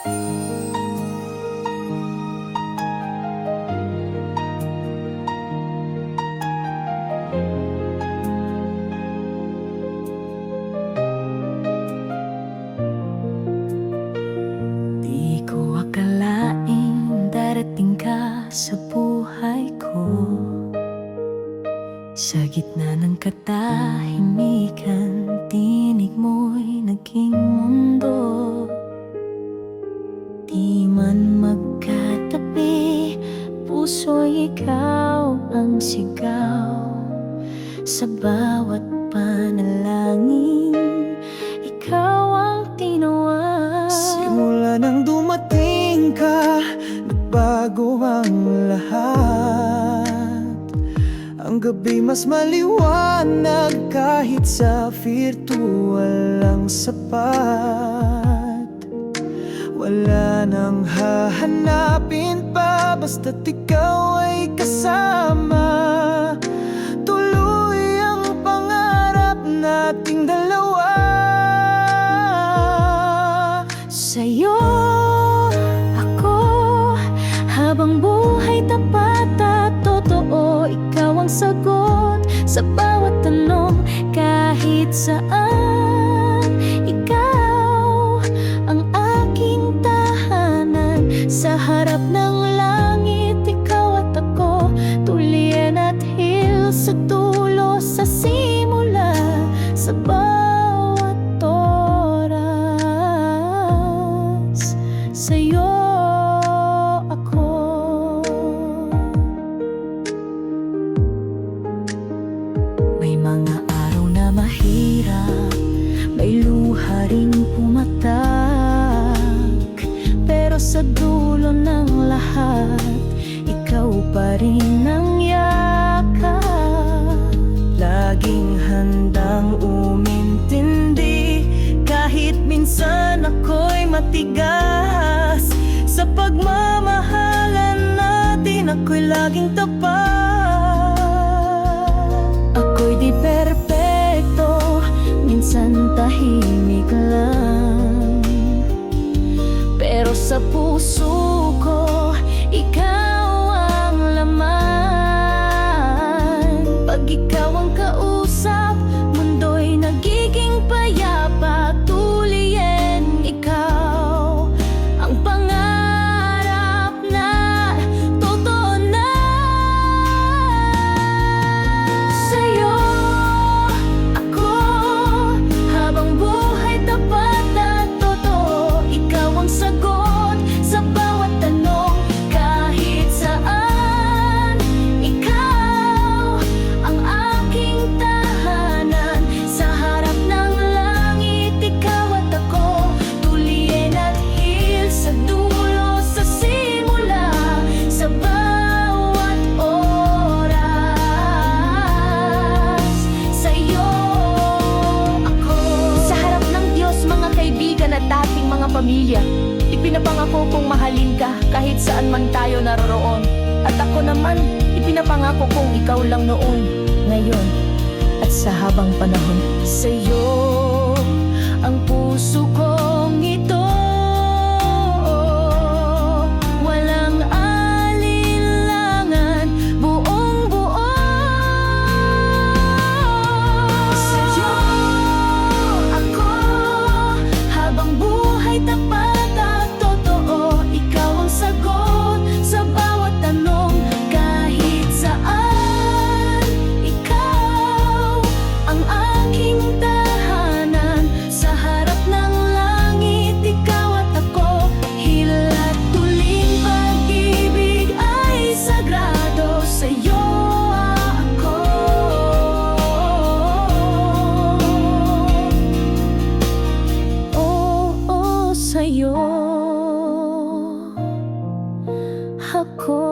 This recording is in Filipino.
Di ko akalaing darating ka sa buhay ko. Sa gitna ng katahimikan, tinig mo'y naging mundo. Di man magkatabi, puso'y ikaw ang sigaw. Sa bawat panalangin, ikaw ang tinawa. Simula nang dumating ka, nagbago ang lahat. Ang gabi mas maliwanag, kahit sa virtual lang sapat. Wala nang hahanapin pa, basta't ikaw ay kasama. Tuloy ang pangarap nating dalawa. Sa'yo ako, habang buhay tapat at totoo. Ikaw ang sagot sa bawat tanong, kahit saan. Ikaw ang aking tahanan. Sa harap ng langit, ikaw at ako. Tulian at hil sa dulo, sa simula, sa bawat oras. Sa'yo ako. May mga araw na mahirap, may luha ring pumatak. Pero sa dulo ng lahat, ikaw pa rin ang yakap. Laging handang umintindi, kahit minsan ako'y matigas. Sa pagmamahalan natin, ako'y laging tapat. Ako'y di perpekto, minsan tahimik lang. Pero sa puso ko, ikaw ang laman. Pag ikaw ang kausap, mundo'y nagiging payapa. Tuliin, ikaw ang pangarap na totoo na. Sa'yo ako, habang buhay tapat at totoo. Ikaw ang sagot sa bawat tanong, kahit saan. Ikaw ang aking tahanan. Sa harap ng langit, ikaw at ako. Tuliin at hil sa dulo, sa simula, sa bawat oras. Sa'yo ako. Sa harap ng Diyos, mga kaibigan at dating mga pamilya, ipinapangako kong mahalin ka kahit saan man tayo naroroon. At ako naman, ipinapangako kong ikaw lang noon, ngayon, at sa habang panahon. Sa'yo ang puso kong ito, walang alinlangan, buong buo. Sa'yo ako, habang buhay tapat at totoo. Ikaw ang sagot sa bawat tanong, kahit saan. Ikaw ang aking tahanan. Sa harap ng langit, ikaw at ako. Hilat tuling pag-ibig ay sagrado. Sa'yo ako. Oo, sa'yo ako.